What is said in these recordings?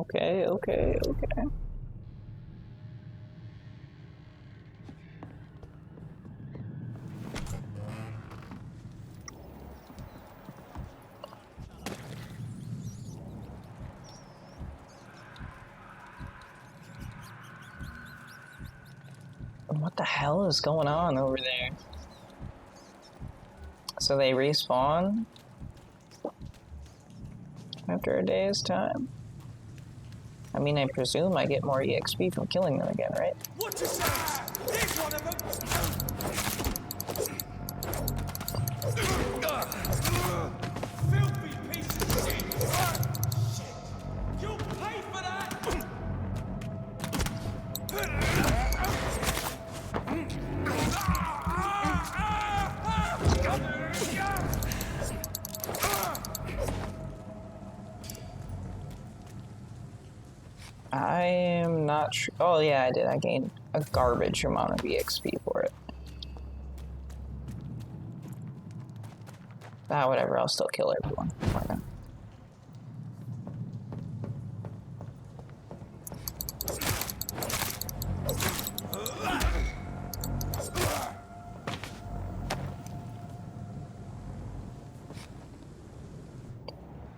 Okay, okay, okay. What the hell is going on over there? So they respawn after a day's time? I mean, I presume I get more EXP from killing them again, right? What a sight! There's one of them! Filthy piece of shit! Shit! You'll pay for that! I am not sure. Oh, yeah, I did. I gained a garbage amount of EXP for it. Ah, whatever. I'll still kill everyone. Why not?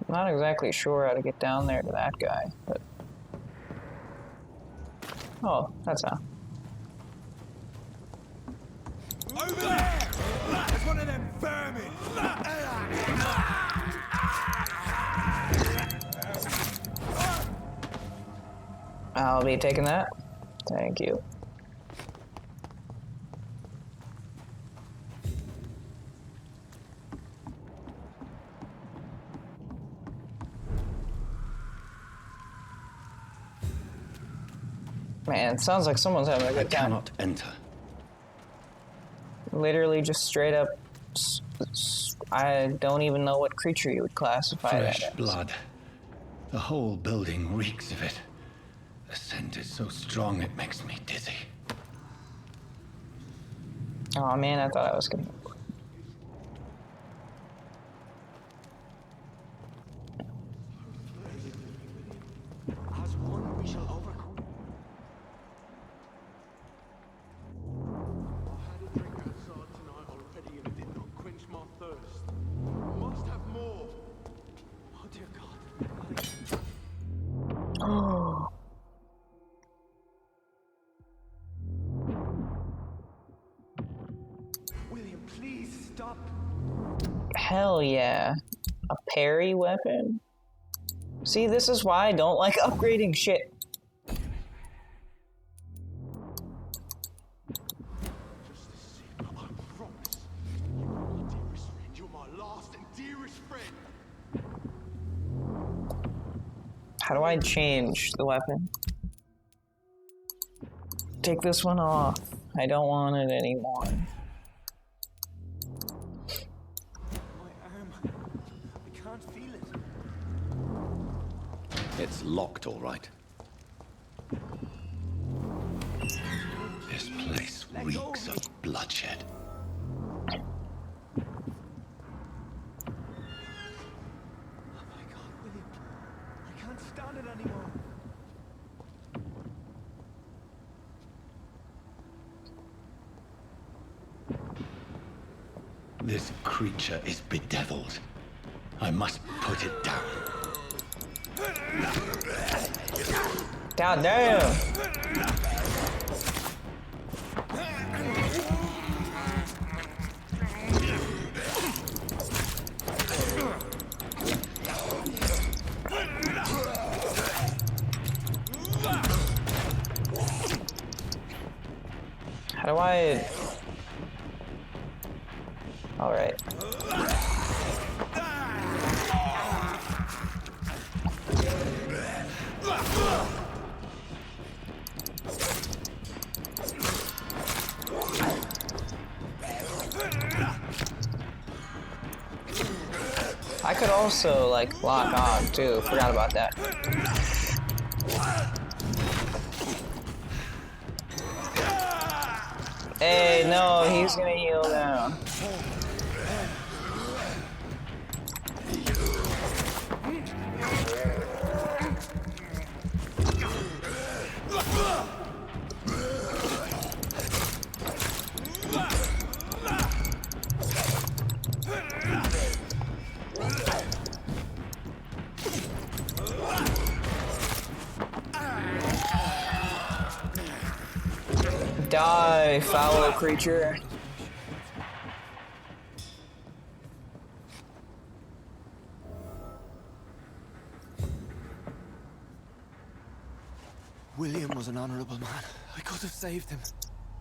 I'm not exactly sure how to get down there to that guy, but... Oh, that's how. Over there! There's one of them vermin! I'll be taking that. Thank you. Man, it sounds like someone's having a good time. I cannot enter. Literally just straight up... I don't even know what creature you would classify Fresh that as. blood. The whole building reeks of it. The scent is so strong it makes me dizzy. Oh man, I thought I was gonna... As one we shall overcome. I had a drink outside tonight already and it did not quench my thirst. Must have more. Oh dear God. Oh. William, please stop. Hell yeah. A parry weapon? See, this is why I don't like upgrading shit. Just the same, I promise. You are my dearest friend. You're my last and dearest friend. How do I change the weapon? Take this one off. I don't want it anymore. My arm. I can't feel it. It's locked, all right. This place reeks of bloodshed. Oh my God, William. I can't stand it anymore. This creature is bedeviled. I must put it down. God damn! How do I... Alright. I could also, like, lock on, too. Forgot about that. Hey, no, he's gonna heal now. Die, foul creature. William was an honorable man. I could have saved him.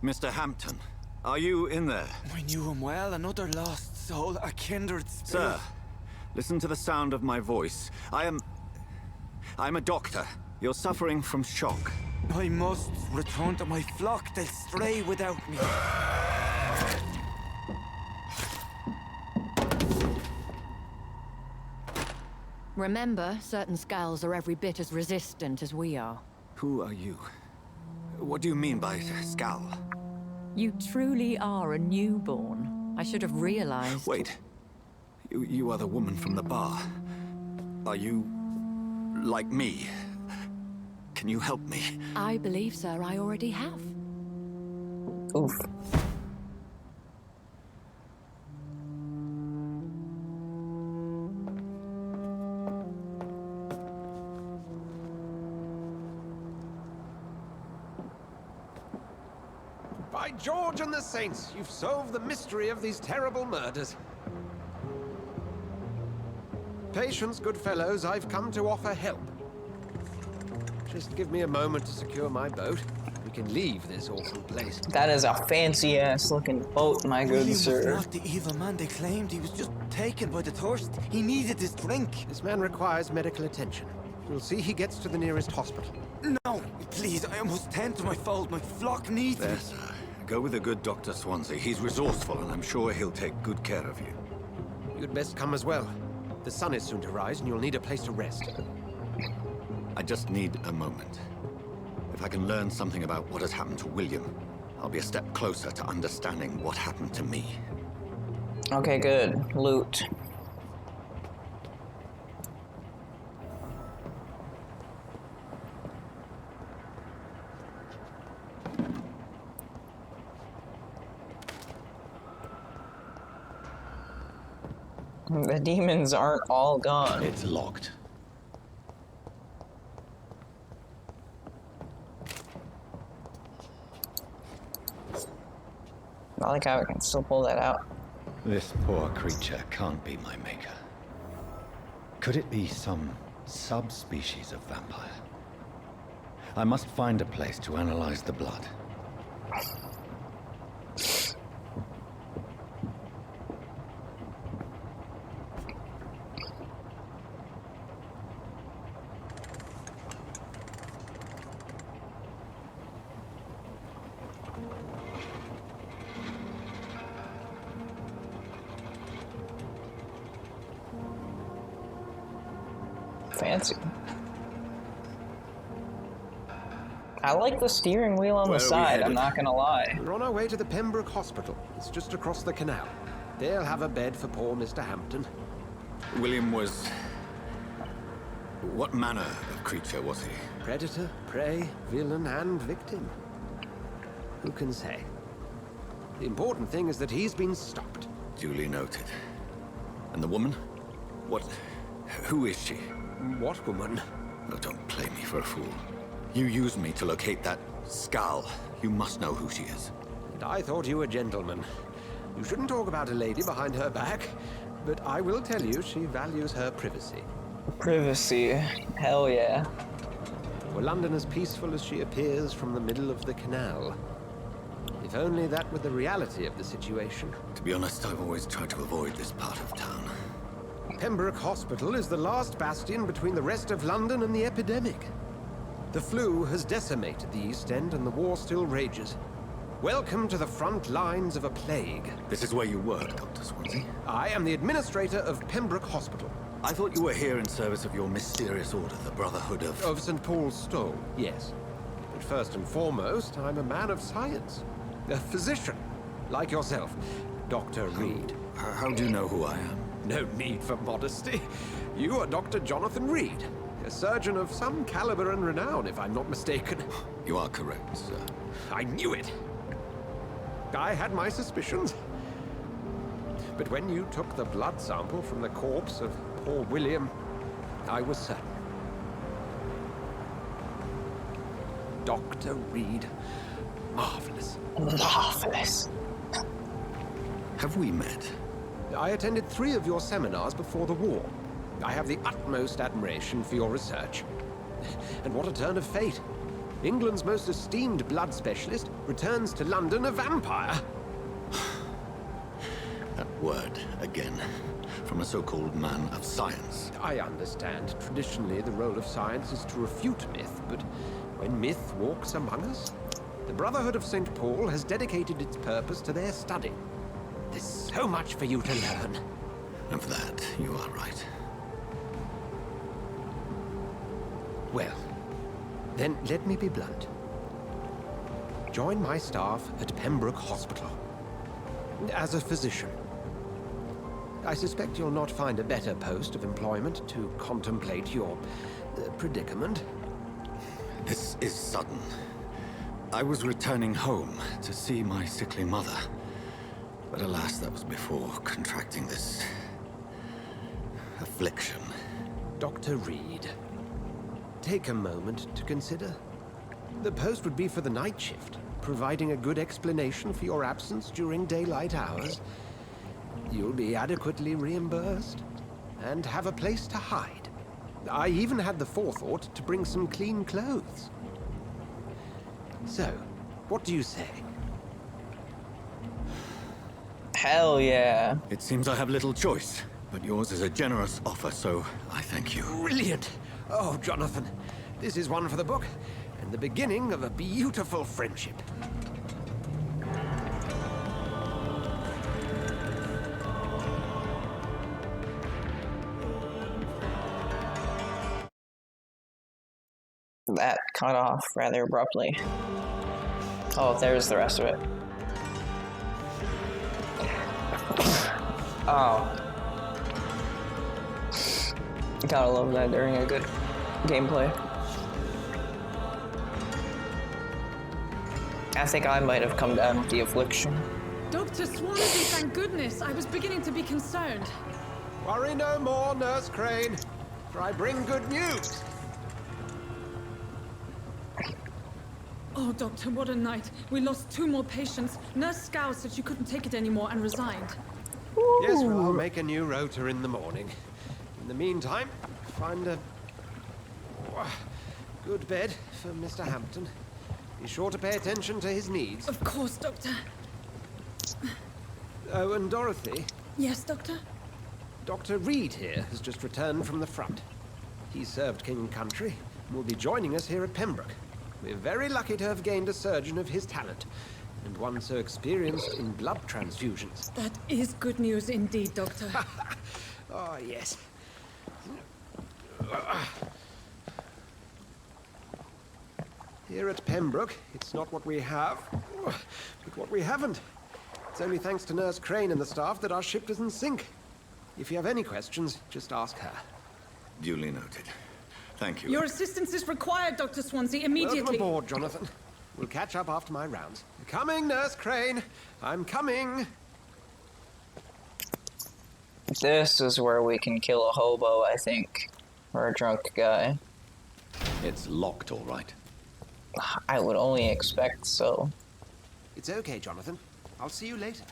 Mr. Hampton, are you in there? I knew him well, another lost soul, a kindred spirit. Sir, listen to the sound of my voice. I'm a doctor. You're suffering from shock. I must return to my flock. They'll stray without me. Remember, certain skulls are every bit as resistant as we are. Who are you? What do you mean by scowl? You truly are a newborn. I should have realized. Wait. You are the woman from the bar. Are you like me? Can you help me? I believe, sir, I already have. Oof. By George and the Saints, you've solved the mystery of these terrible murders. Patience, good fellows, I've come to offer help. Just give me a moment to secure my boat. We can leave this awful place. That is a fancy ass looking boat, my good William sir. was not the evil man they claimed. He was just taken by the thirst. He needed his drink. This man requires medical attention. We'll see he gets to the nearest hospital. No, please, I must tend to my fold. My flock needs There, me. sir. Go with the good Dr. Swansea. He's resourceful, and I'm sure he'll take good care of you. You'd best come as well. The sun is soon to rise, and you'll need a place to rest. I just need a moment. If I can learn something about what has happened to William, I'll be a step closer to understanding what happened to me. Okay, good. Loot. The demons aren't all gone. It's locked. I like how I can still pull that out. This poor creature can't be my maker. Could it be some subspecies of vampire? I must find a place to analyze the blood. Fancy. I like the steering wheel on Where the are we side, headed? I'm not gonna lie. We're on our way to the Pembroke Hospital. It's just across the canal. They'll have a bed for poor Mr. Hampton. William was... What manner of creature was he? Predator, prey, villain, and victim. Who can say? The important thing is that he's been stopped. Duly noted. And the woman? What... Who is she? What woman? Oh, don't play me for a fool. You used me to locate that skull. You must know who she is. And I thought you a gentleman. You shouldn't talk about a lady behind her back, but I will tell you she values her privacy. Privacy. Hell yeah. Were London as peaceful as she appears from the middle of the canal? If only that were the reality of the situation. To be honest, I've always tried to avoid this part of town. Pembroke Hospital is the last bastion between the rest of London and the epidemic. The flu has decimated the East End and the war still rages. Welcome to the front lines of a plague. This is where you work, Dr. Swansea. I am the administrator of Pembroke Hospital. I thought you were here in service of your mysterious order, the Brotherhood of... Of St. Paul's Stole, yes. But first and foremost, I'm a man of science. A physician, like yourself, Dr. Reed. How do you know who I am? No need for modesty. You are Dr. Jonathan Reed, a surgeon of some caliber and renown, if I'm not mistaken. You are correct, sir. I knew it. I had my suspicions. But when you took the blood sample from the corpse of poor William, I was certain. Dr. Reed, marvelous. Marvelous. Have we met? I attended 3 of your seminars before the war. I have the utmost admiration for your research. And what a turn of fate. England's most esteemed blood specialist returns to London a vampire. That word, again. From a so-called man of science. I understand. Traditionally, the role of science is to refute myth, but when myth walks among us, the Brotherhood of St. Paul has dedicated its purpose to their study. There's so much for you to learn. Of that, you are right. Well, then let me be blunt. Join my staff at Pembroke Hospital. As a physician. I suspect you'll not find a better post of employment to contemplate your predicament. This is sudden. I was returning home to see my sickly mother. But alas, that was before contracting this affliction. Dr. Reed, take a moment to consider. The post would be for the night shift, providing a good explanation for your absence during daylight hours. You'll be adequately reimbursed and have a place to hide. I even had the forethought to bring some clean clothes. So, what do you say? Hell yeah. It seems I have little choice, but yours is a generous offer, so I thank you. Brilliant! Oh, Jonathan, this is one for the book, and the beginning of a beautiful friendship. That cut off rather abruptly. Oh, there's the rest of it. Oh. Gotta love that during a good gameplay. I think I might have come down with the affliction. Dr. Swansea, thank goodness. I was beginning to be concerned. Worry no more, Nurse Crane, for I bring good news. Oh, Doctor, what a night. We lost 2 more patients. Nurse Scow said she couldn't take it anymore and resigned. Yes, well, I'll make a new rota in the morning. In the meantime, find a good bed for Mr. Hampton. Be sure to pay attention to his needs. Of course, Doctor. Oh, and Dorothy, Yes, Doctor? Dr. Reed here has just returned from the front. He served King and Country and will be joining us here at Pembroke. We're very lucky to have gained a surgeon of his talent, and one so experienced in blood transfusions. That is good news indeed, Doctor. Oh, yes. Here at Pembroke, it's not what we have, but what we haven't. It's only thanks to Nurse Crane and the staff that our ship doesn't sink. If you have any questions, just ask her. Duly noted. Thank you. Your assistance is required, Dr. Swansea, immediately. Welcome aboard, Jonathan. We'll catch up after my rounds. Coming, Nurse Crane. I'm coming. This is where we can kill a hobo, I think. Or a drunk guy. It's locked, all right. I would only expect so. It's okay, Jonathan. I'll see you later.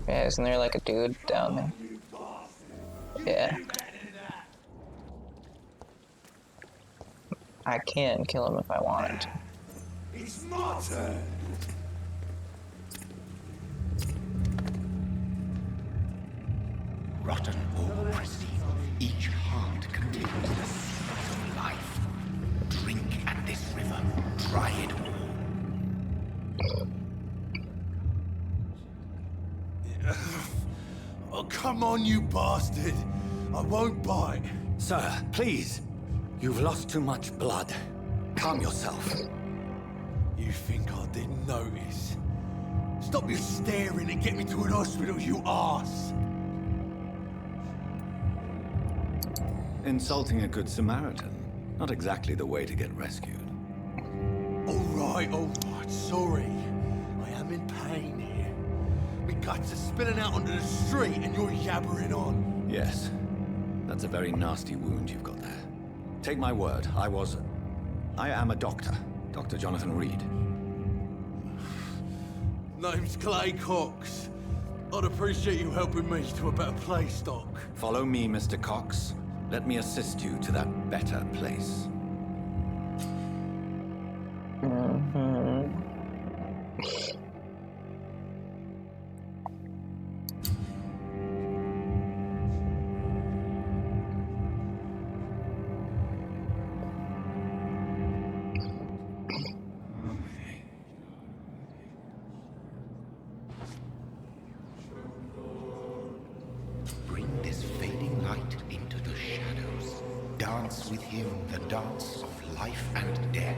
Yeah, isn't there like a dude down there? Yeah. I can kill him if I wanted to. It's my turn. Rotten or pristine, each heart contains the secret of life. Drink at this river, try it all. Oh, come on, you bastard. I won't bite. Sir, please. You've lost too much blood. Calm yourself. You think I didn't notice? Stop your staring and get me to an hospital, you arse. Insulting a good Samaritan. Not exactly the way to get rescued. All right, sorry. I am in pain here. My guts are spilling out onto the street and you're yabbering on. Yes. That's a very nasty wound you've got there. Take my word, I am a doctor. Dr. Jonathan Reed. Name's Clay Cox. I'd appreciate you helping me to a better place, Doc. Follow me, Mr. Cox. Let me assist you to that better place. Bring this fading light into the shadows. Dance with him the dance of life and death.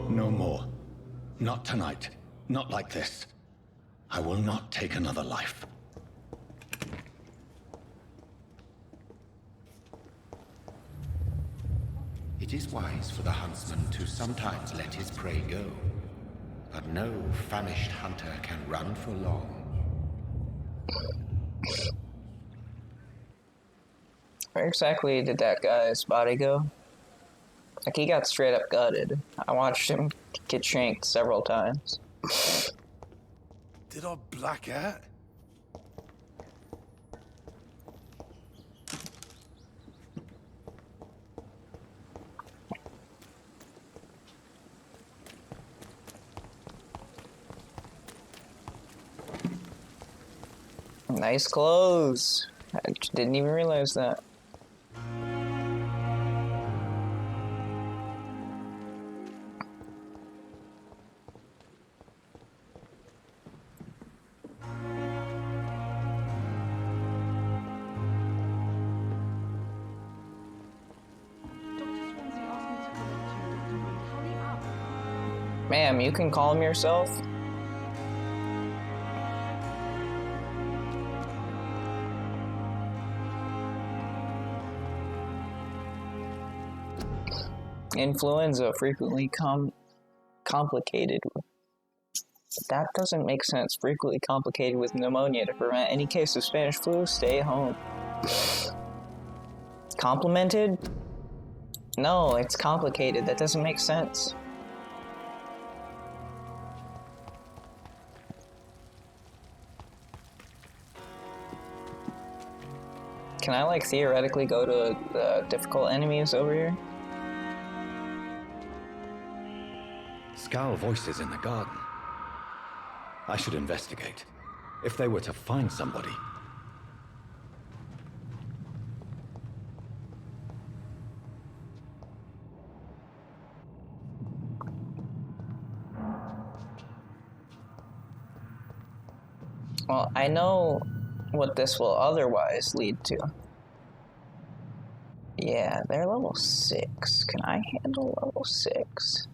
No more. Not tonight. Not like this. I will not take another life. It is wise for the huntsman to sometimes let his prey go. But no famished hunter can run for long. Where exactly did that guy's body go? Like, he got straight up gutted. I watched him get shanked several times. Did I black out? Nice clothes. I didn't even realize that. Ma'am, you can calm yourself. Influenza frequently complicated with... That doesn't make sense. Frequently complicated with pneumonia. To prevent any case of Spanish flu, stay home. Complimented? No, it's complicated. That doesn't make sense. Can I, like, theoretically go to the difficult enemies over here? Scowl voices in the garden. I should investigate. If they were to find somebody. Well, I know what this will otherwise lead to. Yeah, they're level 6. Can I handle level 6?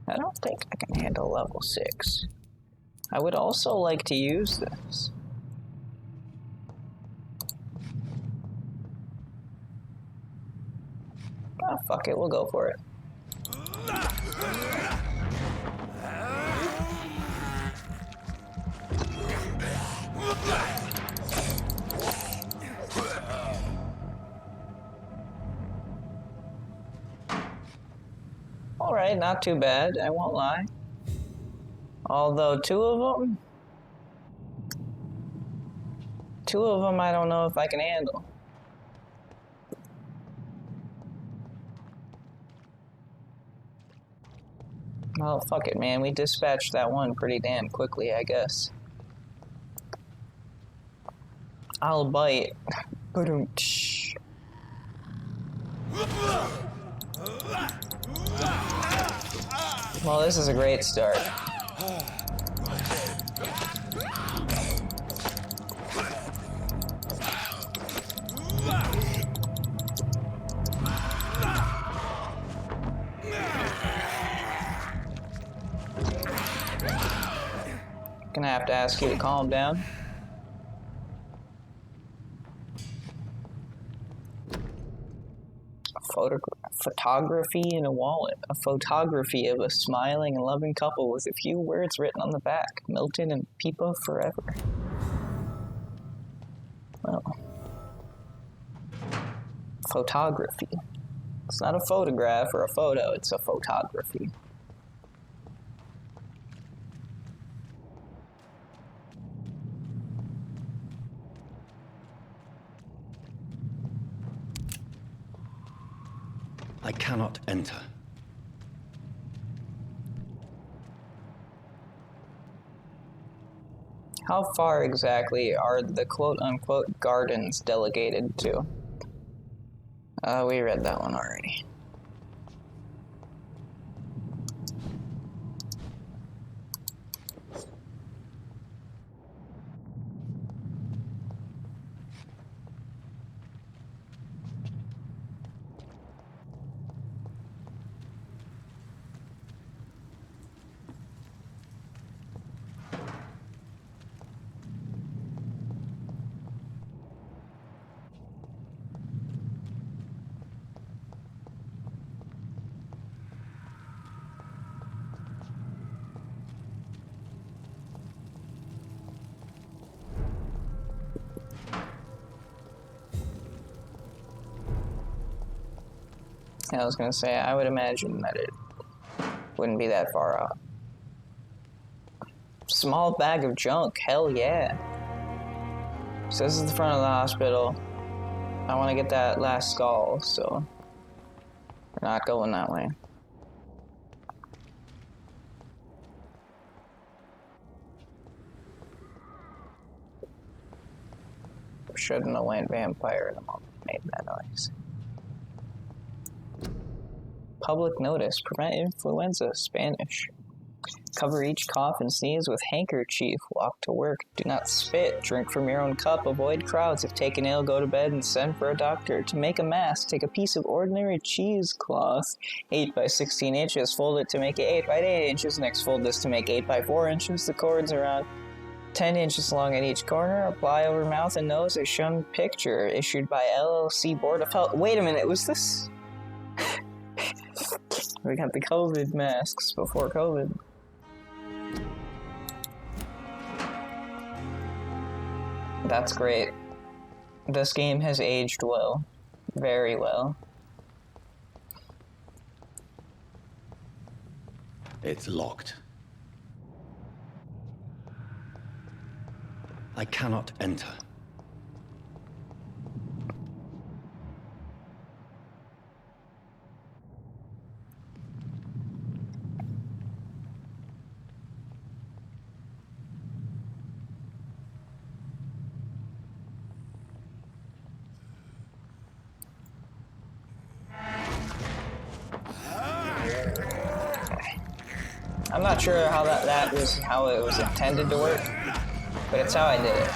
I don't think I can handle level 6. I would also like to use this. Ah, fuck it, we'll go for it. Alright, not too bad, I won't lie. Although two of them I don't know if I can handle. Well, fuck it, man. We dispatched that one pretty damn quickly, I guess. I'll bite. Ba-dum-tsh. Well, this is a great start. Gonna have to ask you to calm down. photography in a wallet. A photography of a smiling and loving couple with a few words written on the back. Milton and Peepa forever. Well, photography. It's not a photograph or a photo, it's a photography. I cannot enter. How far exactly are the quote-unquote gardens delegated to? We read that one already. I was gonna say, I would imagine that it wouldn't be that far out. Small bag of junk, hell yeah. So this is the front of the hospital. I want to get that last skull, so we're not going that way. Shouldn't have went vampire the moment I made that noise. Public notice, prevent influenza, Spanish. Cover each cough and sneeze with handkerchief, walk to work, do not spit, drink from your own cup, avoid crowds, if taken ill, go to bed and send for a doctor. To make a mask, take a piece of ordinary cheesecloth, 8 by 16 inches, fold it to make it 8 by 8 inches, next fold this to make 8 by 4 inches, the cords around 10 inches long at each corner, apply over mouth and nose a shown picture, issued by LLC Board of Health. Wait a minute, was this... We got the COVID masks before COVID. That's great. This game has aged well. Very well. It's locked. I cannot enter. I'm not sure how that was how it was intended to work, but it's how I did it.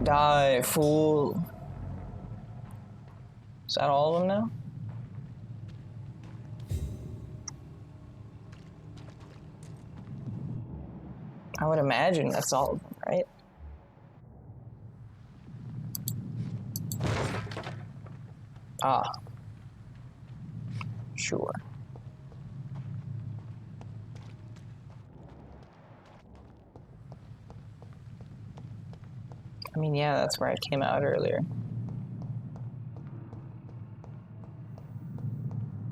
Die, fool. Is that all of them now? I would imagine that's all of them, right? Ah. Sure. I mean, yeah, that's where it came out earlier.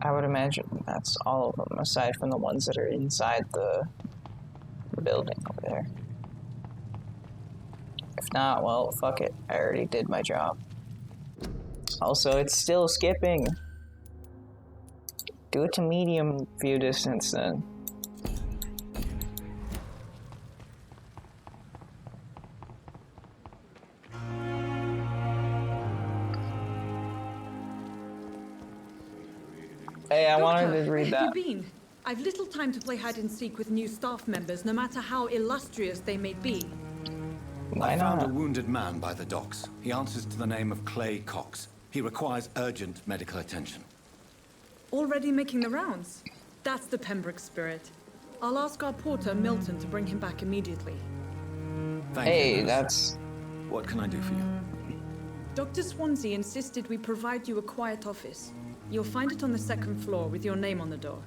I would imagine that's all of them, aside from the ones that are inside the building over there. If not, well, fuck it. I already did my job. Also, it's still skipping. Do it to medium view distance then. Hey, I wanted to read that. Where have you been? I've little time to play hide and seek with new staff members, no matter how illustrious they may be. Why I found not? a wounded man by the docks. He answers to the name of Clay Cox. He requires urgent medical attention. Already making the rounds. That's the Pembroke spirit. I'll ask our porter, Milton, to bring him back immediately. Thank Hey, you, nurse. that's... What can I do for you? Dr. Swansea insisted we provide you a quiet office. You'll find it on the second floor with your name on the door.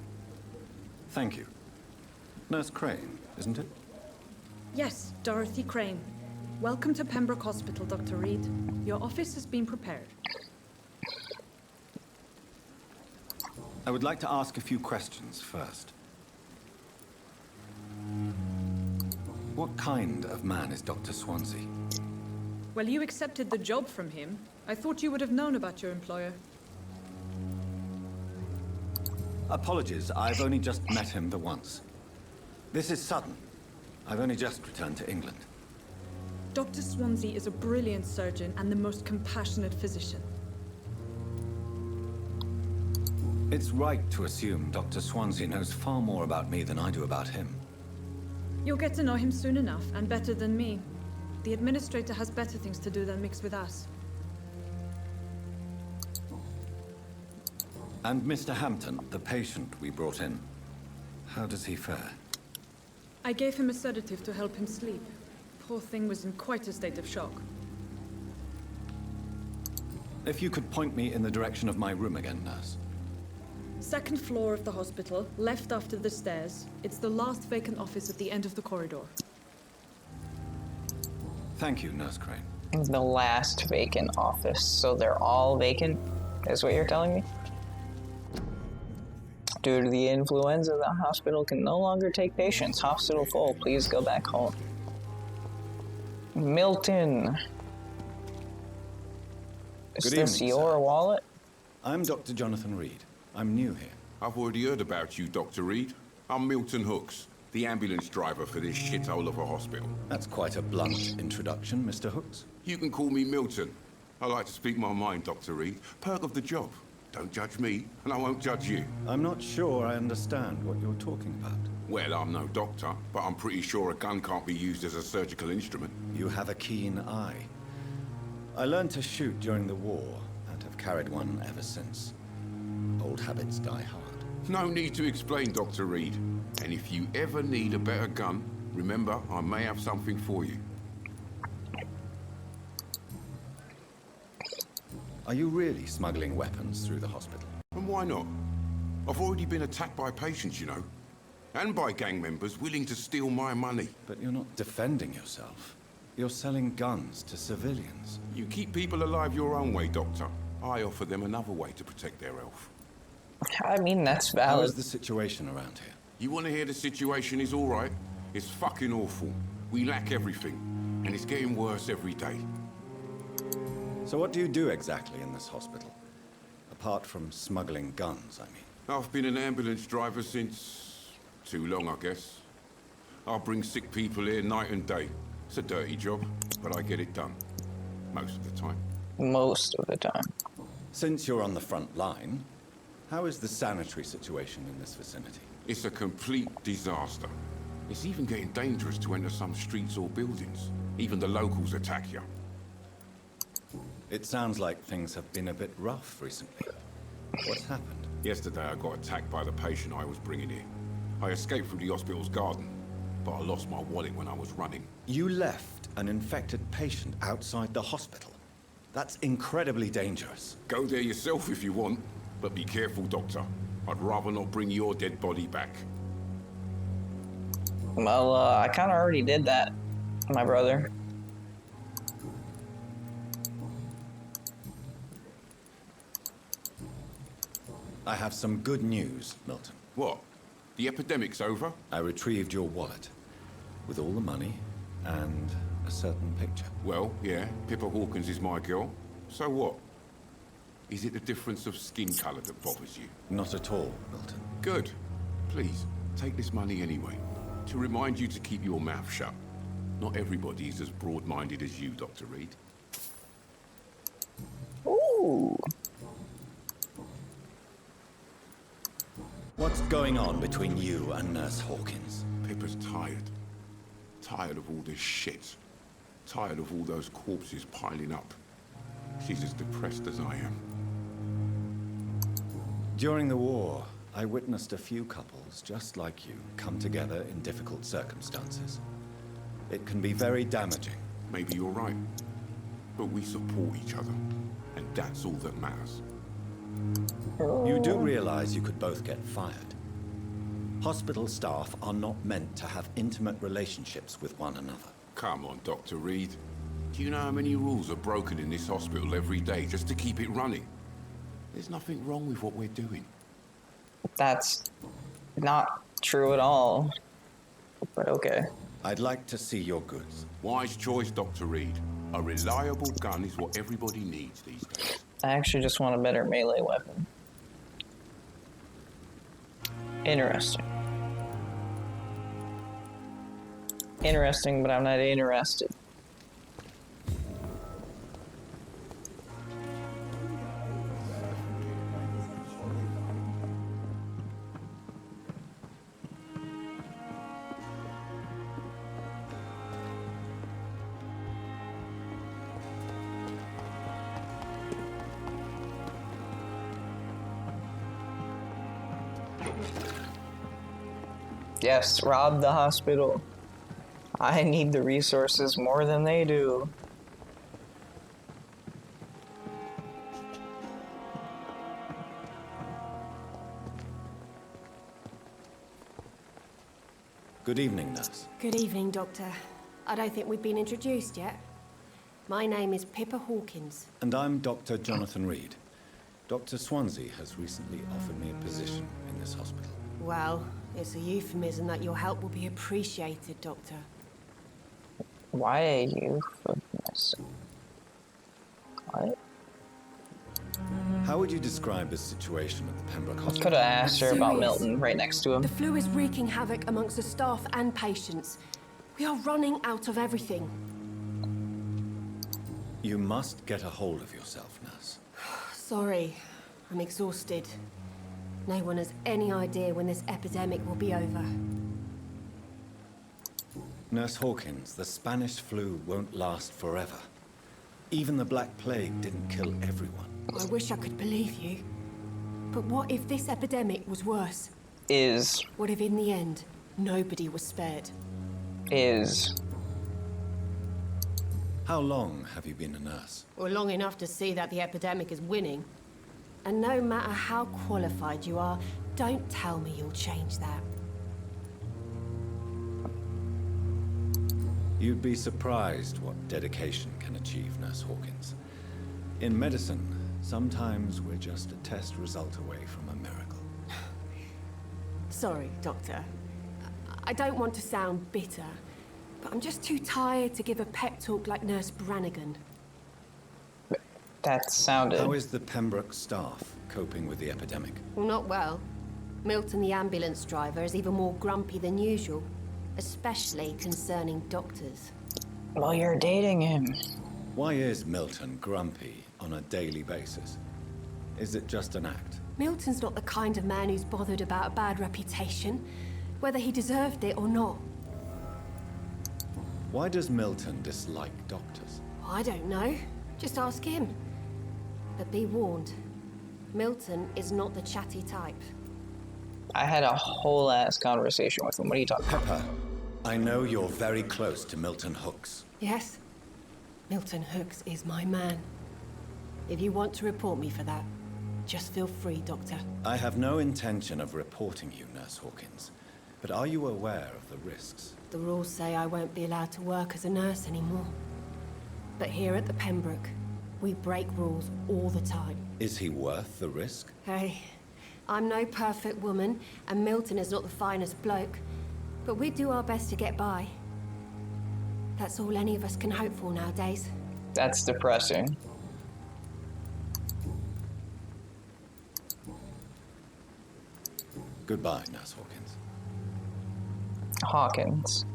Thank you. Nurse Crane, isn't it? Yes, Dorothy Crane. Welcome to Pembroke Hospital, Dr. Reed. Your office has been prepared. I would like to ask a few questions first. What kind of man is Dr. Swansea? Well, you accepted the job from him. I thought you would have known about your employer. Apologies, I've only just met him the once. This is sudden. I've only just returned to England. Dr. Swansea is a brilliant surgeon and the most compassionate physician. It's right to assume Dr. Swansea knows far more about me than I do about him. You'll get to know him soon enough, and better than me. The administrator has better things to do than mix with us. And Mr. Hampton, the patient we brought in, how does he fare? I gave him a sedative to help him sleep. Poor thing was in quite a state of shock. If you could point me in the direction of my room again, nurse. Second floor of the hospital, left after the stairs. It's the last vacant office at the end of the corridor. Thank you, Nurse Crane. The last vacant office. So they're all vacant, is what you're telling me? Due to the influenza, the hospital can no longer take patients. Hospital full. Please go back home. Milton. Is Good this evening, your sir. wallet? I'm Dr. Jonathan Reed. I'm new here. I've already heard about you, Dr. Reed. I'm Milton Hooks, the ambulance driver for this shithole of a hospital. That's quite a blunt introduction, Mr. Hooks. You can call me Milton. I like to speak my mind, Dr. Reed. Perk of the job. Don't judge me, and I won't judge you. I'm not sure I understand what you're talking about. Well, I'm no doctor, but I'm pretty sure a gun can't be used as a surgical instrument. You have a keen eye. I learned to shoot during the war, and have carried one ever since. Old habits die hard. No need to explain, Dr. Reed. And if you ever need a better gun, remember, I may have something for you. Are you really smuggling weapons through the hospital? And why not? I've already been attacked by patients, you know. And by gang members willing to steal my money. But you're not defending yourself. You're selling guns to civilians. You keep people alive your own way, Doctor. I offer them another way to protect their health. I mean, that's How valid. is the situation around here? You want to hear the situation is all right? It's fucking awful. We lack everything. And it's getting worse every day. So what do you do exactly in this hospital? Apart from smuggling guns, I mean. I've been an ambulance driver since... too long, I guess. I'll bring sick people here night and day. It's a dirty job, but I get it done. Most of the time. Most of the time. Since you're on the front line, how is the sanitary situation in this vicinity? It's a complete disaster. It's even getting dangerous to enter some streets or buildings. Even the locals attack you. It sounds like things have been a bit rough recently. What's happened? Yesterday I got attacked by the patient I was bringing in. I escaped through the hospital's garden, but I lost my wallet when I was running. You left an infected patient outside the hospital. That's incredibly dangerous. Go there yourself if you want, but be careful, Doctor. I'd rather not bring your dead body back. Well, I kind of already did that, my brother. I have some good news, Milton. What? The epidemic's over? I retrieved your wallet with all the money and a certain picture. Well, yeah, Pippa Hawkins is my girl. So what? Is it the difference of skin color that bothers you? Not at all, Milton. Good. Please, take this money anyway. To remind you to keep your mouth shut. Not everybody is as broad-minded as you, Dr. Reed. Ooh. What's going on between you and Nurse Hawkins? Pippa's tired. Tired of all this shit. Tired of all those corpses piling up. She's as depressed as I am. During the war, I witnessed a few couples just like you come together in difficult circumstances. It can be very damaging. Maybe you're right. But we support each other. And that's all that matters. You do realize you could both get fired. Hospital staff are not meant to have intimate relationships with one another. Come on, Dr. Reed. Do you know how many rules are broken in this hospital every day just to keep it running? There's nothing wrong with what we're doing. That's not true at all. But okay. I'd like to see your goods. Wise choice, Dr. Reed. A reliable gun is what everybody needs these days. I actually just want a better melee weapon. Interesting. Interesting, but I'm not interested. Yes, rob the hospital. I need the resources more than they do. Good evening, nurse. Good evening, Doctor. I don't think we've been introduced yet. My name is Pippa Hawkins. And I'm Dr. Jonathan Reed. Dr. Swansea has recently offered me a position in this hospital. Well, it's a euphemism that your help will be appreciated, Doctor. Why a euphemism? What? How would you describe the situation at the Pembroke Hospital? Could have asked her about Serious. Milton right next to him. The flu is wreaking havoc amongst the staff and patients. We are running out of everything. You must get a hold of yourself, nurse. Sorry, I'm exhausted. No one has any idea when this epidemic will be over. Nurse Hawkins, the Spanish flu won't last forever. Even the Black Plague didn't kill everyone. I wish I could believe you. But what if this epidemic was worse? What if in the end, nobody was spared? How long have you been a nurse? Well, long enough to see that the epidemic is winning. And no matter how qualified you are, don't tell me you'll change that. You'd be surprised what dedication can achieve, Nurse Hawkins. In medicine, sometimes we're just a test result away from a miracle. Sorry, Doctor. I don't want to sound bitter, but I'm just too tired to give a pep talk like Nurse Brannigan. That sounded... How is the Pembroke staff coping with the epidemic? Well, not well. Milton, the ambulance driver, is even more grumpy than usual, especially concerning doctors. Well, you're dating him. Why is Milton grumpy on a daily basis? Is it just an act? Milton's not the kind of man who's bothered about a bad reputation, whether he deserved it or not. Why does Milton dislike doctors? I don't know. Just ask him. But be warned, Milton is not the chatty type. I had a whole ass conversation with him. What are you talking about? Pepper, I know you're very close to Milton Hooks. Yes, Milton Hooks is my man. If you want to report me for that, just feel free, Doctor. I have no intention of reporting you, Nurse Hawkins. But are you aware of the risks? The rules say I won't be allowed to work as a nurse anymore. But here at the Pembroke, we break rules all the time. Is he worth the risk? Hey, I'm no perfect woman, and Milton is not the finest bloke. But we do our best to get by. That's all any of us can hope for nowadays. That's depressing. Goodbye, Nurse Hawkins. Hawkins.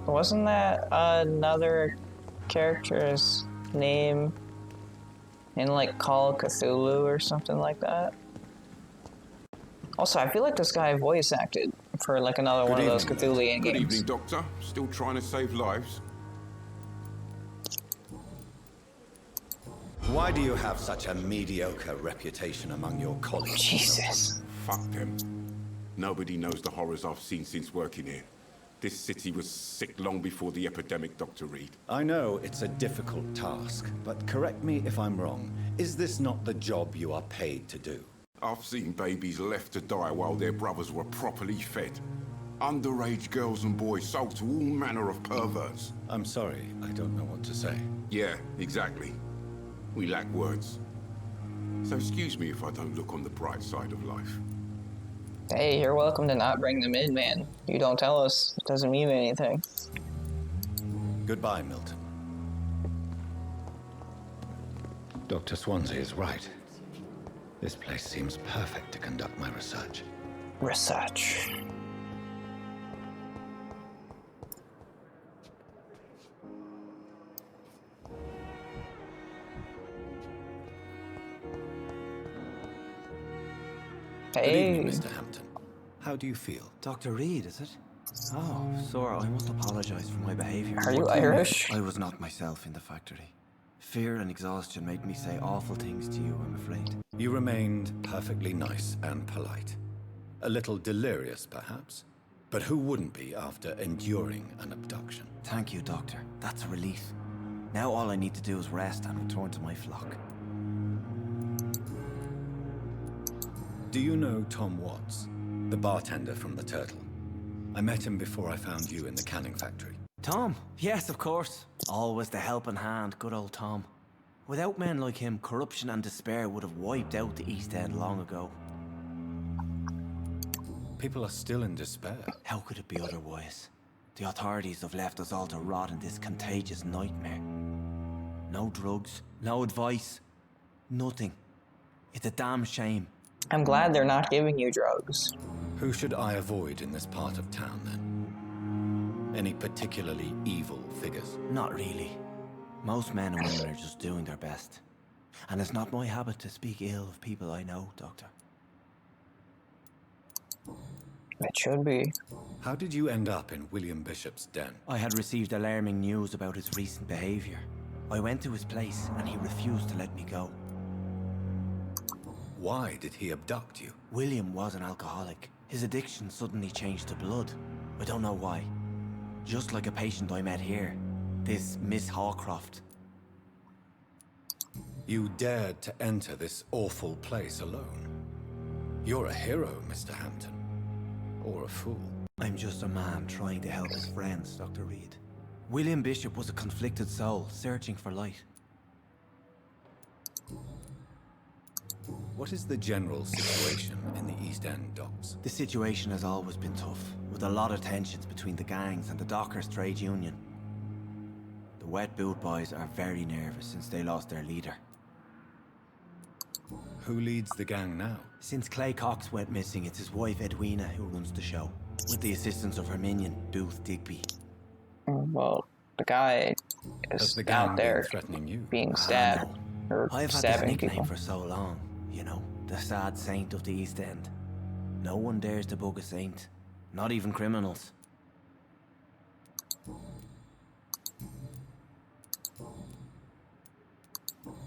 Wasn't that another character's name in like Call of Cthulhu or something like that? Also, I feel like this guy voice acted for like another one of those Cthulhian Good games. evening, Doctor. Still trying to save lives? Why do you have such a mediocre reputation among your colleagues? Jesus. Fuck them. Nobody knows the horrors I've seen since working here. This city was sick long before the epidemic, Dr. Reed. I know it's a difficult task, but correct me if I'm wrong. Is this not the job you are paid to do? I've seen babies left to die while their brothers were properly fed. Underage girls and boys sold to all manner of perverts. I'm sorry, I don't know what to say. Yeah, exactly. We lack words. So excuse me if I don't look on the bright side of life. Hey, you're welcome to not bring them in, man. You don't tell us, it doesn't mean anything. Goodbye, Milton. Dr. Swansea is right. This place seems perfect to conduct my research. Research. Good Hey. evening, Mr. Hampton. How do you feel? Dr. Reed, is it? Oh, sir, I must apologize for my behavior. Are you Irish? I was not myself in the factory. Fear and exhaustion made me say awful things to you, I'm afraid. You remained perfectly nice and polite. A little delirious, perhaps. But who wouldn't be after enduring an abduction? Thank you, Doctor. That's a relief. Now all I need to do is rest and return to my flock. Do you know Tom Watts, the bartender from the Turtle? I met him before I found you in the canning factory. Tom? Yes, of course. Always the helping hand, good old Tom. Without men like him, corruption and despair would have wiped out the East End long ago. People are still in despair. How could it be otherwise? The authorities have left us all to rot in this contagious nightmare. No drugs, no advice, nothing. It's a damn shame. I'm glad they're not giving you drugs. Who should I avoid in this part of town, then? Any particularly evil figures? Not really. Most men and women are just doing their best. And it's not my habit to speak ill of people I know, Doctor. It should be. How did you end up in William Bishop's den? I had received alarming news about his recent behavior. I went to his place and he refused to let me go. Why did he abduct you? William was an alcoholic. His addiction suddenly changed to blood. I don't know why. Just like a patient I met here. This Miss Hawcroft. You dared to enter this awful place alone. You're a hero, Mr. Hampton. Or a fool. I'm just a man trying to help his friends, Dr. Reed. William Bishop was a conflicted soul, searching for light. What is the general situation in the East End docks? The situation has always been tough, with a lot of tensions between the gangs and the Dockers' trade union. The Wet Boot Boys are very nervous since they lost their leader. Who leads the gang now? Since Clay Cox went missing, it's his wife Edwina who runs the show, with the assistance of her minion, Booth Digby. Well, the guy Has is the gang out there been threatening you? being stabbed or I've had this stabbing nickname people. for so long, you know, the sad saint of the East End. No one dares to bug a saint, not even criminals.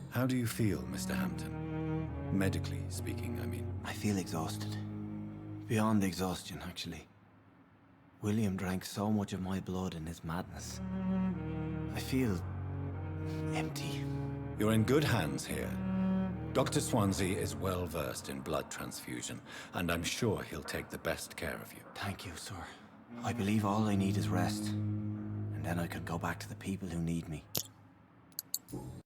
How do you feel, Mr. Hampton? Medically speaking, I mean. I feel exhausted. Beyond exhaustion, actually. William drank so much of my blood in his madness. I feel empty. You're in good hands here. Dr. Swansea is well versed in blood transfusion, and I'm sure he'll take the best care of you. Thank you, sir. I believe all I need is rest. And then I can go back to the people who need me.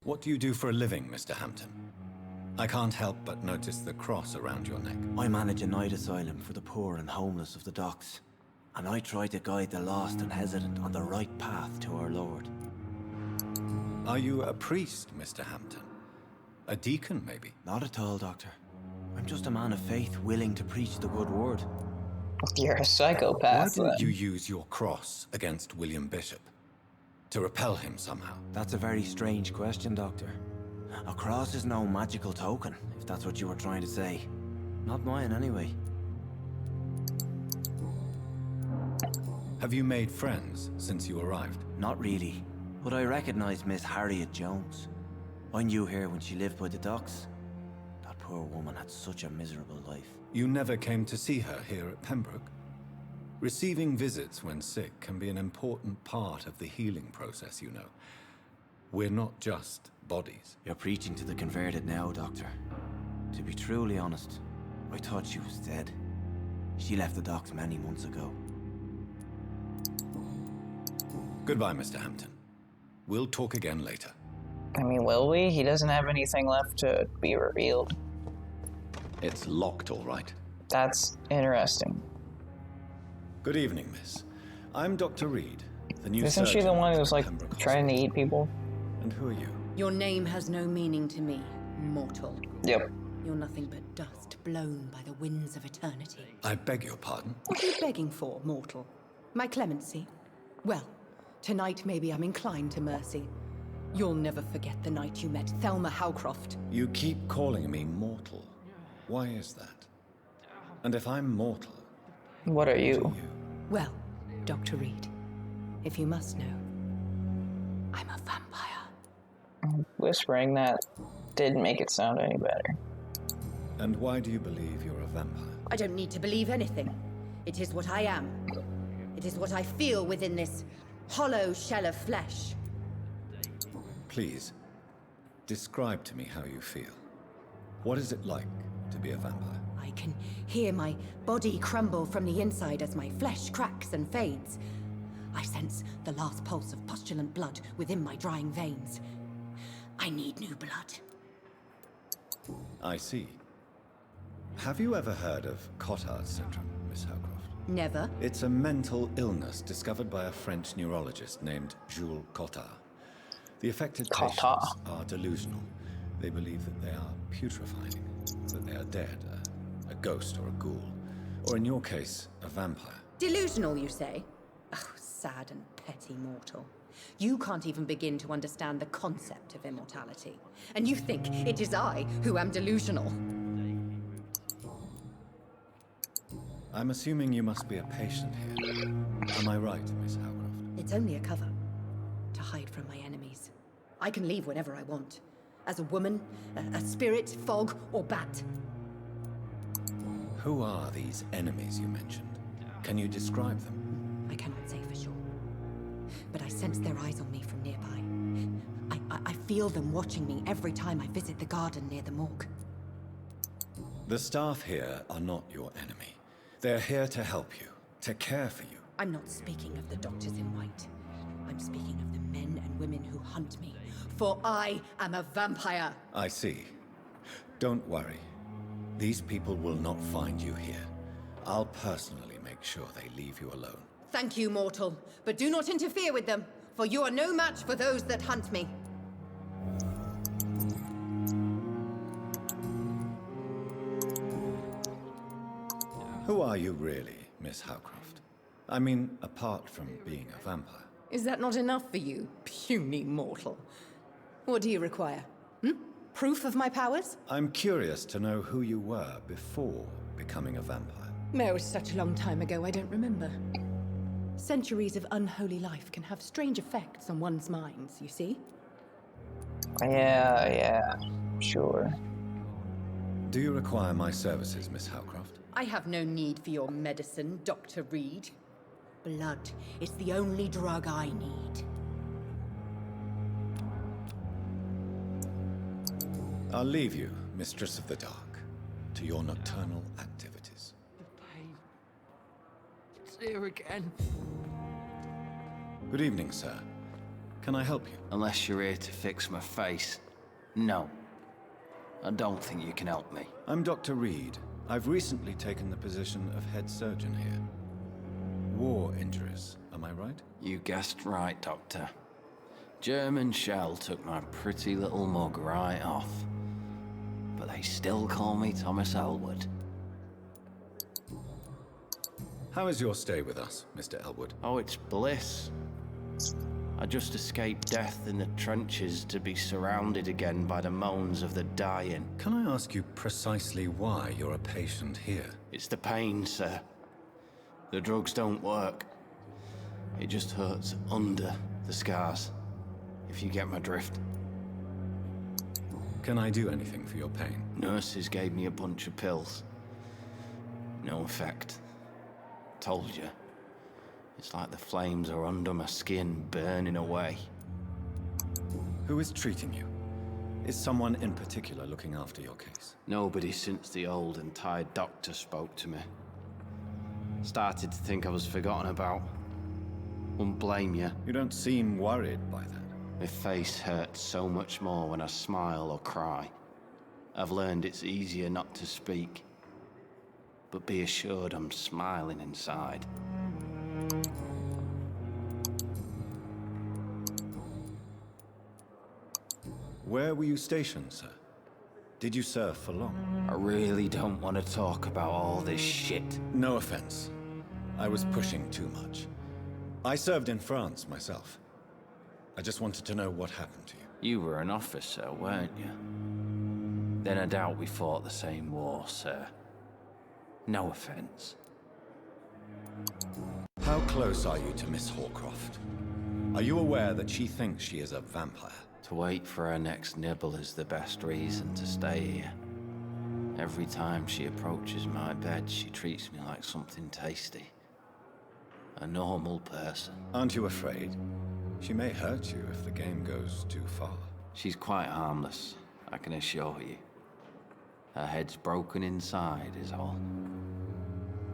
What do you do for a living, Mr. Hampton? I can't help but notice the cross around your neck. I manage a night asylum for the poor and homeless of the docks. And I try to guide the lost and hesitant on the right path to our Lord. Are you a priest, Mr. Hampton? A deacon, maybe? Not at all, Doctor. I'm just a man of faith willing to preach the good word. You're a Why psychopath. didn't then. you use your cross against William Bishop? To repel him somehow? That's a very strange question, Doctor. A cross is no magical token, if that's what you were trying to say. Not mine, anyway. Have you made friends since you arrived? Not really. But I recognize Miss Harriet Jones. I knew her when she lived by the docks. That poor woman had such a miserable life. You never came to see her here at Pembroke? Receiving visits when sick can be an important part of the healing process, you know. We're not just bodies. You're preaching to the converted now, Doctor. To be truly honest, I thought she was dead. She left the docks many months ago. Goodbye, Mr. Hampton. We'll talk again later. I mean, will we? He doesn't have anything left to be revealed. It's locked, all right. That's interesting. Good evening, miss. I'm Dr. Reed, the new Isn't she the surgeon one at who's like Pembroke trying to Hospital. eat people? And who are you? Your name has no meaning to me, mortal. Yep. You're nothing but dust blown by the winds of eternity. I beg your pardon? What are you begging for, mortal? My clemency? Well, tonight maybe I'm inclined to mercy. You'll never forget the night you met Thelma Howcroft. You keep calling me mortal. Why is that? And if I'm mortal... What are you? Well, Dr. Reed, if you must know, I'm a vampire. Whispering that didn't make it sound any better. And why do you believe you're a vampire? I don't need to believe anything. It is what I am. It is what I feel within this hollow shell of flesh. Please, describe to me how you feel. What is it like to be a vampire? I can hear my body crumble from the inside as my flesh cracks and fades. I sense the last pulse of postulant blood within my drying veins. I need new blood. I see. Have you ever heard of Cotard syndrome, Miss Howcroft? Never. It's a mental illness discovered by a French neurologist named Jules Cotard. The affected patients are delusional. They believe that they are putrefying, that they are dead, a ghost or a ghoul, or in your case, a vampire. Delusional, you say? Oh, sad and petty mortal. You can't even begin to understand the concept of immortality. And you think it is I who am delusional. I'm assuming you must be a patient here. Am I right, Miss Howcroft? It's only a cover. To hide from my enemies. I can leave whenever I want. As a woman, a spirit, fog, or bat. Who are these enemies you mentioned? Can you describe them? I cannot say for sure. But I sense their eyes on me from nearby. I feel them watching me every time I visit the garden near the morgue. The staff here are not your enemy. They're here to help you, to care for you. I'm not speaking of the doctors in white. I'm speaking of the men and women who hunt me. For I am a vampire. I see. Don't worry. These people will not find you here. I'll personally make sure they leave you alone. Thank you, mortal. But do not interfere with them, for you are no match for those that hunt me. Who are you really, Miss Howcroft? I mean, apart from being a vampire. Is that not enough for you, puny mortal? What do you require? Proof of my powers? I'm curious to know who you were before becoming a vampire. Oh, such a long time ago, I don't remember. Centuries of unholy life can have strange effects on one's minds, you see? Yeah, sure. Do you require my services, Miss Howcroft? I have no need for your medicine, Dr. Reed. Blood is the only drug I need. I'll leave you, Mistress of the Dark, to your nocturnal activities. The pain. It's here again. Good evening, sir. Can I help you? Unless you're here to fix my face. No. I don't think you can help me. I'm Dr. Reed. I've recently taken the position of head surgeon here. War injuries, am I right? You guessed right, Doctor. German shell took my pretty little mug right off. But they still call me Thomas Elwood. How is your stay with us, Mr. Elwood? Oh, it's bliss. I just escaped death in the trenches to be surrounded again by the moans of the dying. Can I ask you precisely why you're a patient here? It's the pain, sir. The drugs don't work. It just hurts under the scars, if you get my drift. Can I do anything for your pain? Nurses gave me a bunch of pills. No effect. Told you. It's like the flames are under my skin, burning away. Who is treating you? Is someone in particular looking after your case? Nobody since the old and tired doctor spoke to me. Started to think I was forgotten about. Wouldn't blame you. You don't seem worried by that. My face hurts so much more when I smile or cry. I've learned it's easier not to speak. But be assured I'm smiling inside. Where were you stationed, sir? Did you serve for long? I really don't want to talk about all this shit. No offense. I was pushing too much. I served in France myself. I just wanted to know what happened to you. You were an officer, weren't you? Then I doubt we fought the same war, sir. No offense. How close are you to Miss Horcroft? Are you aware that she thinks she is a vampire? To wait for her next nibble is the best reason to stay here. Every time she approaches my bed, she treats me like something tasty. A normal person. Aren't you afraid? She may hurt you if the game goes too far. She's quite harmless, I can assure you. Her head's broken inside is all.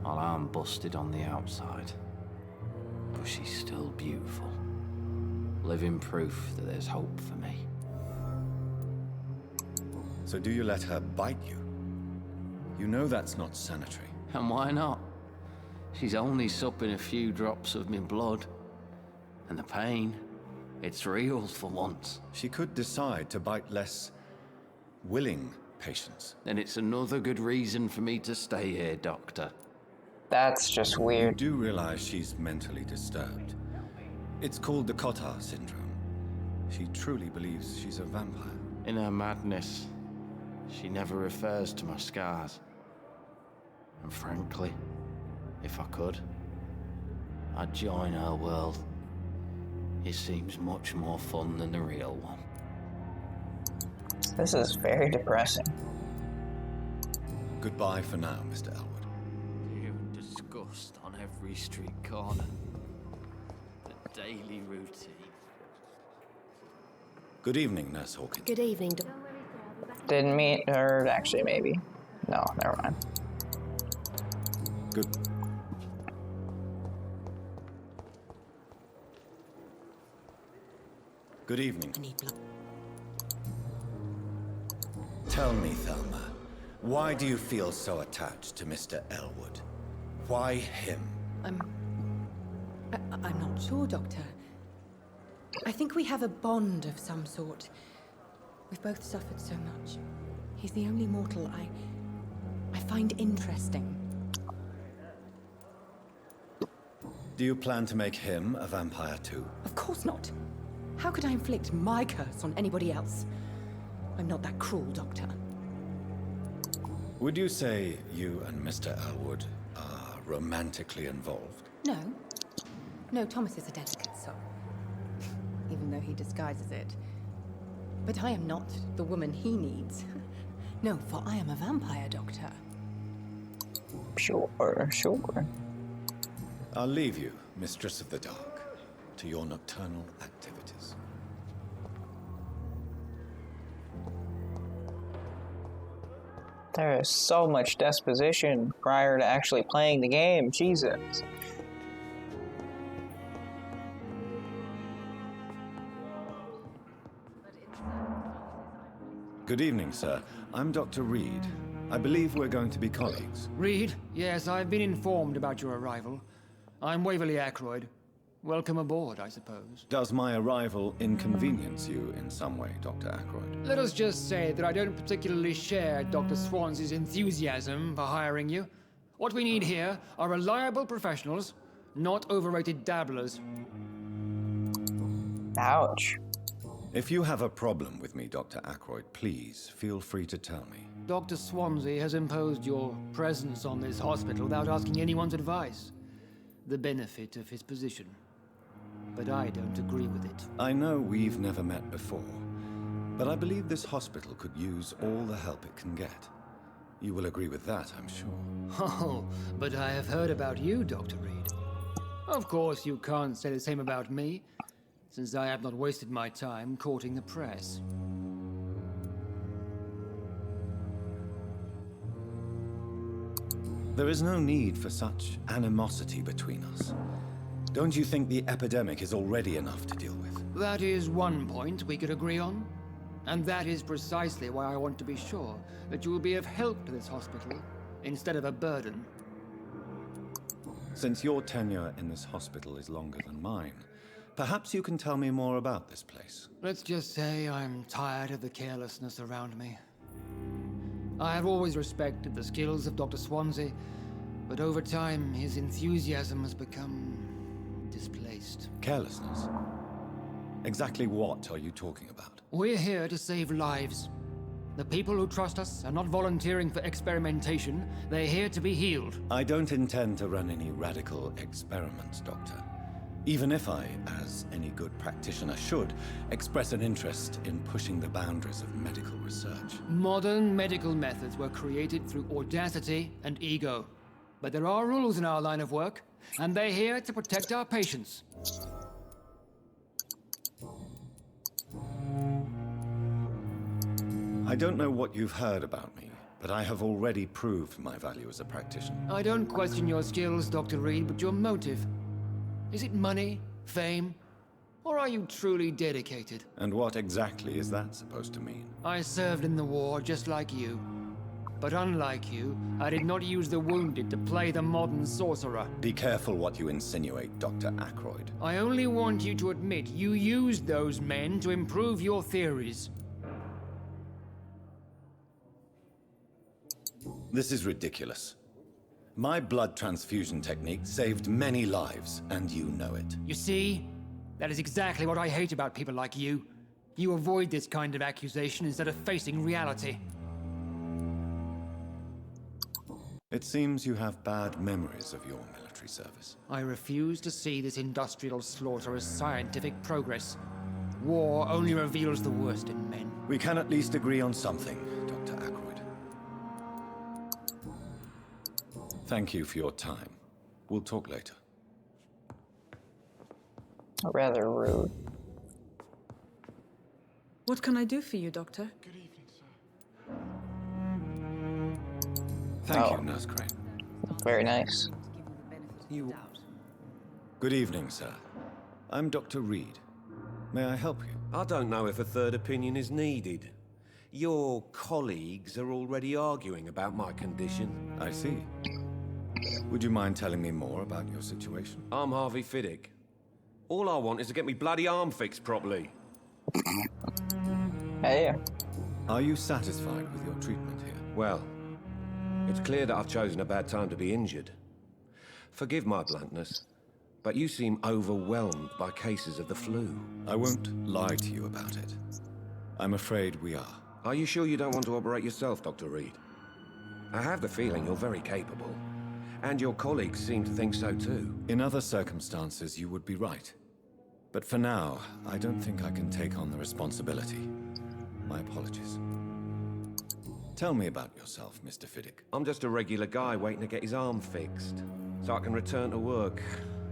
While I'm busted on the outside. But she's still beautiful. Living proof that there's hope for me. So do you let her bite you? You know that's not sanitary. And why not? She's only supping a few drops of my blood. And the pain, it's real for once. She could decide to bite less willing patients. Then it's another good reason for me to stay here, Doctor. That's just weird. You do realize she's mentally disturbed. It's called the Cotard syndrome. She truly believes she's a vampire. In her madness, she never refers to my scars. And frankly, if I could, I'd join her world. It seems much more fun than the real one. This is very depressing. Goodbye for now, Mr. Elwood. You disgust on every street corner. The daily routine. Good evening, Nurse Hawkins. Good evening, Didn't meet her, actually, maybe. No, never mind. Good. Good evening. Tell me, Thelma, why do you feel so attached to Mr. Elwood? Why him? I'm not sure, Doctor. I think we have a bond of some sort. We've both suffered so much. He's the only mortal I find interesting. Do you plan to make him a vampire too? Of course not. How could I inflict my curse on anybody else? I'm not that cruel, Doctor. Would you say you and Mr. Elwood are romantically involved? No. No, Thomas is a delicate soul. Even though he disguises it. But I am not the woman he needs. No, for I am a vampire, Doctor. Sure. I'll leave you, Mistress of the Dark, to your nocturnal activities. There is so much disposition prior to actually playing the game. Jesus. Good evening, sir. I'm Dr. Reed. I believe we're going to be colleagues. Reed? Yes, I've been informed about your arrival. I'm Waverly Ackroyd. Welcome aboard, I suppose. Does my arrival inconvenience you in some way, Dr. Ackroyd? Let us just say that I don't particularly share Dr. Swans's enthusiasm for hiring you. What we need here are reliable professionals, not overrated dabblers. Ouch. If you have a problem with me, Dr. Ackroyd, please feel free to tell me. Dr. Swansea has imposed your presence on this hospital without asking anyone's advice. The benefit of his position. But I don't agree with it. I know we've never met before, But I believe this hospital could use all the help it can get. You will agree with that, I'm sure. Oh, but I have heard about you, Dr. Reed. Of course, you can't say the same about me, since I have not wasted my time courting the press. There is no need for such animosity between us. Don't you think the epidemic is already enough to deal with? That is one point we could agree on. And that is precisely why I want to be sure that you will be of help to this hospital, instead of a burden. Since your tenure in this hospital is longer than mine, perhaps you can tell me more about this place. Let's just say I'm tired of the carelessness around me. I have always respected the skills of Dr. Swansea, but over time his enthusiasm has become displaced. Carelessness? Exactly what are you talking about? We're here to save lives. The people who trust us are not volunteering for experimentation. They're here to be healed. I don't intend to run any radical experiments, Doctor. Even if I, as any good practitioner should, express an interest in pushing the boundaries of medical research. Modern medical methods were created through audacity and ego. But there are rules in our line of work, and they're here to protect our patients. I don't know what you've heard about me, but I have already proved my value as a practitioner. I don't question your skills, Dr. Reed, but your motive. Is it money, fame, or are you truly dedicated? And what exactly is that supposed to mean? I served in the war just like you. But unlike you, I did not use the wounded to play the modern sorcerer. Be careful what you insinuate, Dr. Ackroyd. I only want you to admit you used those men to improve your theories. This is ridiculous. My blood transfusion technique saved many lives, and you know it. You see? That is exactly what I hate about people like you. You avoid this kind of accusation instead of facing reality. It seems you have bad memories of your military service. I refuse to see this industrial slaughter as scientific progress. War only reveals the worst in men. We can at least agree on something, Dr. Ackroyd. Thank you for your time. We'll talk later. Rather rude. What can I do for you, Doctor? Good evening, sir. Thank you, Nurse Crane. Very nice. Good evening, sir. I'm Dr. Reed. May I help you? I don't know if a third opinion is needed. Your colleagues are already arguing about my condition. I see. Would you mind telling me more about your situation? I'm Harvey Fiddick. All I want is to get me bloody arm fixed properly. Hey. Are you satisfied with your treatment here? Well, it's clear that I've chosen a bad time to be injured. Forgive my bluntness, but you seem overwhelmed by cases of the flu. I won't lie to you about it. I'm afraid we are. Are you sure you don't want to operate yourself, Dr. Reed? I have the feeling you're very capable. And your colleagues seem to think so too. In other circumstances, you would be right. But for now, I don't think I can take on the responsibility. My apologies. Tell me about yourself, Mr. Fiddick. I'm just a regular guy waiting to get his arm fixed, so I can return to work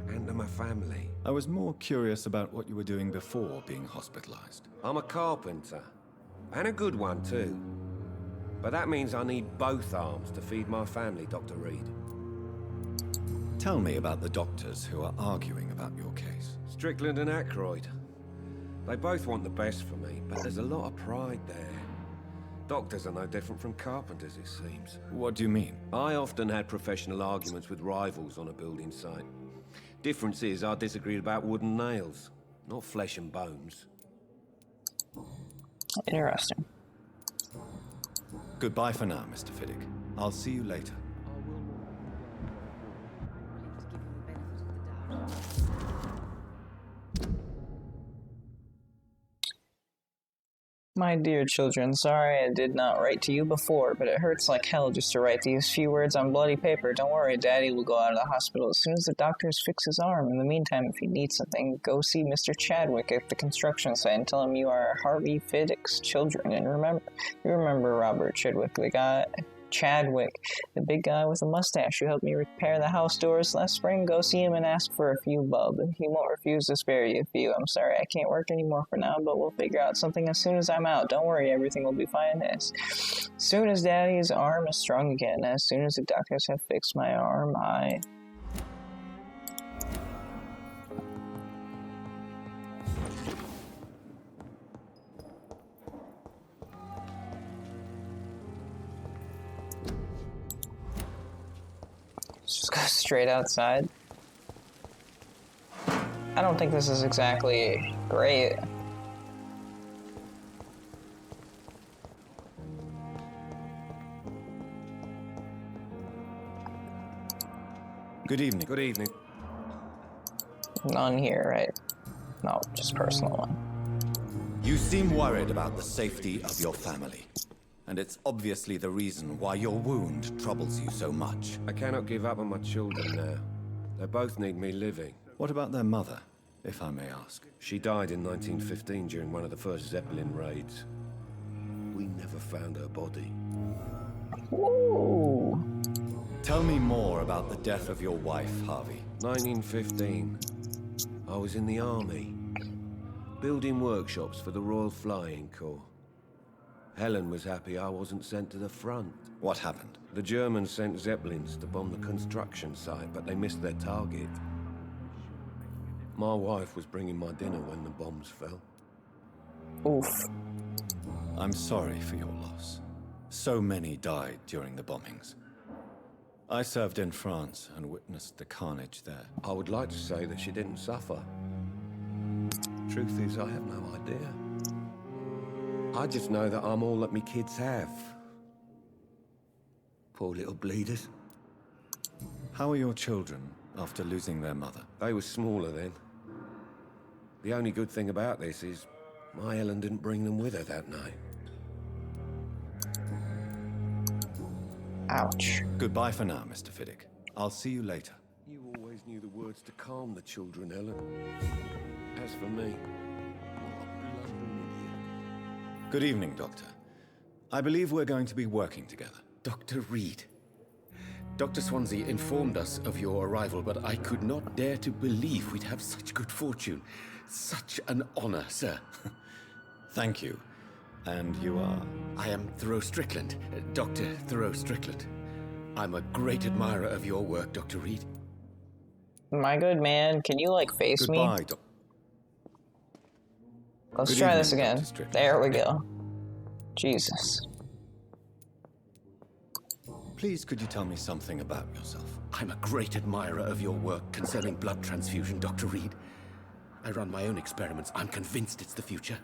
and to my family. I was more curious about what you were doing before being hospitalized. I'm a carpenter, and a good one too. But that means I need both arms to feed my family, Dr. Reed. Tell me about the doctors who are arguing about your case. Strickland and Ackroyd. They both want the best for me, but there's a lot of pride there. Doctors are no different from carpenters, it seems. What do you mean? I often had professional arguments with rivals on a building site. Difference is I disagreed about wooden nails, not flesh and bones. Interesting. Goodbye for now, Mr. Fiddick. I'll see you later. My dear children, sorry I did not write to you before, but it hurts like hell just to write these few words on bloody paper. Don't worry, Daddy will go out of the hospital as soon as the doctors fix his arm. In the meantime, if you need something, go see Mr. Chadwick at the construction site and tell him you are Harvey Fiddick's children. And you remember Robert Chadwick, the big guy with a mustache who helped me repair the house doors last spring. Go see him and ask for a few bub. He won't refuse to spare you a few. I'm sorry I can't work anymore for now, but we'll figure out something as soon as I'm out. Don't worry, everything will be fine. As soon as Daddy's arm is strong again, as soon as the doctors have fixed my arm, I... Just go straight outside. I don't think this is exactly great. Good evening. Good evening. None here, right? No, just personal one. You seem worried about the safety of your family. And it's obviously the reason why your wound troubles you so much. I cannot give up on my children now. They both need me living. What about their mother, if I may ask? She died in 1915 during one of the first Zeppelin raids. We never found her body. Ooh. Tell me more about the death of your wife, Harvey. 1915. I was in the army, building workshops for the Royal Flying Corps. Helen was happy I wasn't sent to the front. What happened? The Germans sent Zeppelins to bomb the construction site, but they missed their target. My wife was bringing my dinner when the bombs fell. Oof. I'm sorry for your loss. So many died during the bombings. I served in France and witnessed the carnage there. I would like to say that she didn't suffer. Truth is, I have no idea. I just know that I'm all that me kids have. Poor little bleeders. How are your children after losing their mother? They were smaller then. The only good thing about this is my Helen didn't bring them with her that night. Ouch. Goodbye for now, Mr. Fiddick. I'll see you later. You always knew the words to calm the children, Helen. As for me, what a blundering idiot. Good evening, Doctor. I believe we're going to be working together. Dr. Reed. Dr. Swansea informed us of your arrival, but I could not dare to believe we'd have such good fortune. Such an honor, sir. Thank you. And you are? I am Thoreau Strickland, Dr. Thoreau Strickland. I'm a great admirer of your work, Dr. Reed. My good man, can you, like, face me? Goodbye, Let's Good try evening, this again. Dr. Strickland. There we go. Jesus. Please, could you tell me something about yourself? I'm a great admirer of your work concerning blood transfusion, Dr. Reed. I run my own experiments. I'm convinced it's the future.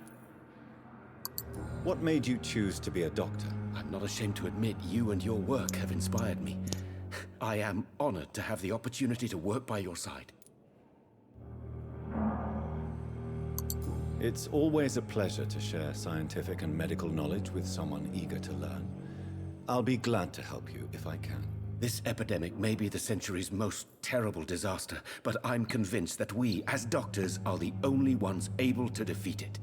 What made you choose to be a doctor? I'm not ashamed to admit you and your work have inspired me. I am honored to have the opportunity to work by your side. It's always a pleasure to share scientific and medical knowledge with someone eager to learn. I'll be glad to help you if I can. This epidemic may be the century's most terrible disaster, but I'm convinced that we, as doctors, are the only ones able to defeat it.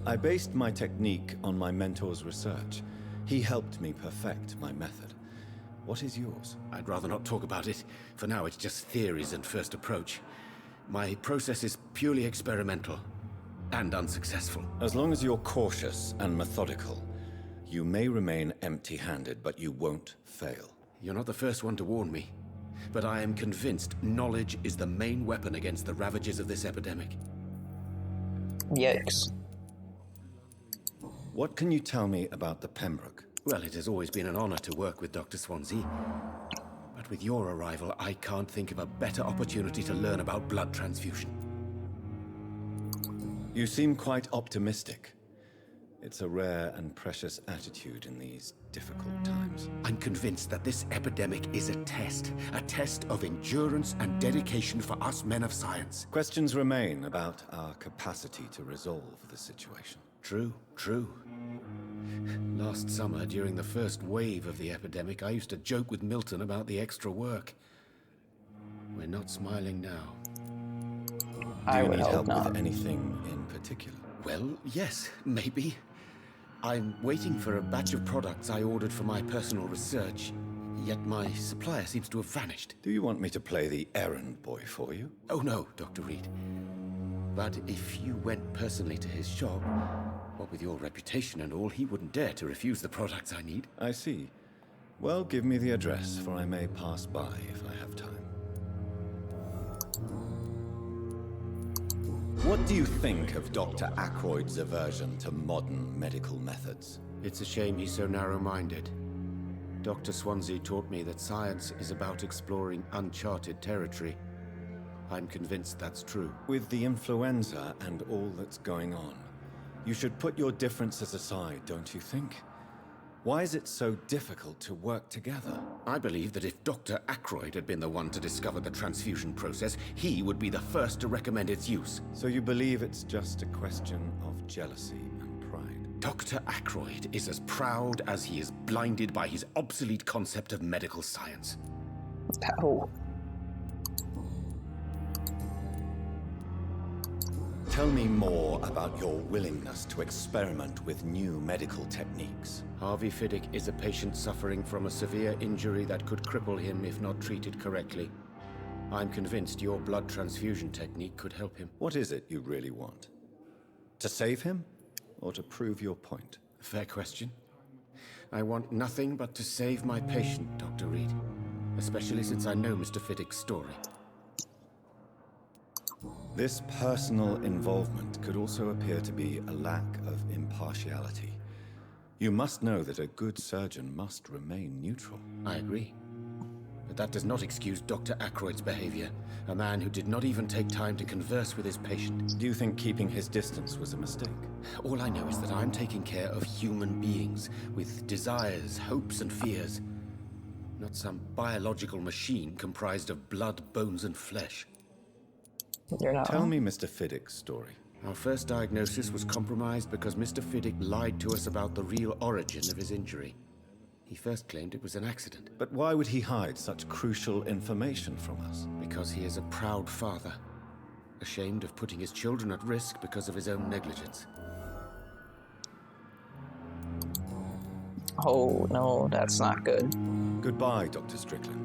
I based my technique on my mentor's research. He helped me perfect my method. What is yours? I'd rather not talk about it. For now, it's just theories and first approach. My process is purely experimental and unsuccessful. As long as you're cautious and methodical, you may remain empty-handed, but you won't fail. You're not the first one to warn me, but I am convinced knowledge is the main weapon against the ravages of this epidemic. Yikes. What can you tell me about the Pembroke? Well, it has always been an honor to work with Dr. Swansea. But with your arrival, I can't think of a better opportunity to learn about blood transfusion. You seem quite optimistic. It's a rare and precious attitude in these difficult times. I'm convinced that this epidemic is a test of endurance and dedication for us men of science. Questions remain about our capacity to resolve the situation. True, true. Last summer, during the first wave of the epidemic, I used to joke with Milton about the extra work. We're not smiling now. Do you need help with anything in particular? Well, yes, maybe. I'm waiting for a batch of products I ordered for my personal research, yet my supplier seems to have vanished. Do you want me to play the errand boy for you? Oh no, Dr. Reed. But if you went personally to his shop, what with your reputation and all, he wouldn't dare to refuse the products I need. I see. Well, give me the address, for I may pass by if I have time. What do you think of Dr. Ackroyd's aversion to modern medical methods? It's a shame he's so narrow-minded. Dr. Swansea taught me that science is about exploring uncharted territory. I'm convinced that's true. With the influenza and all that's going on, you should put your differences aside, don't you think? Why is it so difficult to work together? I believe that if Dr. Ackroyd had been the one to discover the transfusion process, he would be the first to recommend its use. So you believe it's just a question of jealousy and pride? Dr. Ackroyd is as proud as he is blinded by his obsolete concept of medical science. Oh. Tell me more about your willingness to experiment with new medical techniques. Harvey Fiddick is a patient suffering from a severe injury that could cripple him if not treated correctly. I'm convinced your blood transfusion technique could help him. What is it you really want? To save him, or to prove your point? Fair question. I want nothing but to save my patient, Dr. Reed. Especially since I know Mr. Fiddick's story. This personal involvement could also appear to be a lack of impartiality. You must know that a good surgeon must remain neutral. I agree. But that does not excuse Dr. Ackroyd's behavior. A man who did not even take time to converse with his patient. Do you think keeping his distance was a mistake? All I know is that I'm taking care of human beings with desires, hopes, and fears. Not some biological machine comprised of blood, bones, and flesh. Tell me Mr. Fiddick's story. Our first diagnosis was compromised because Mr. Fiddick lied to us about the real origin of his injury. He first claimed it was an accident. But why would he hide such crucial information from us? Because he is a proud father, ashamed of putting his children at risk because of his own negligence. Oh, no, that's not good. Goodbye, Dr. Strickland.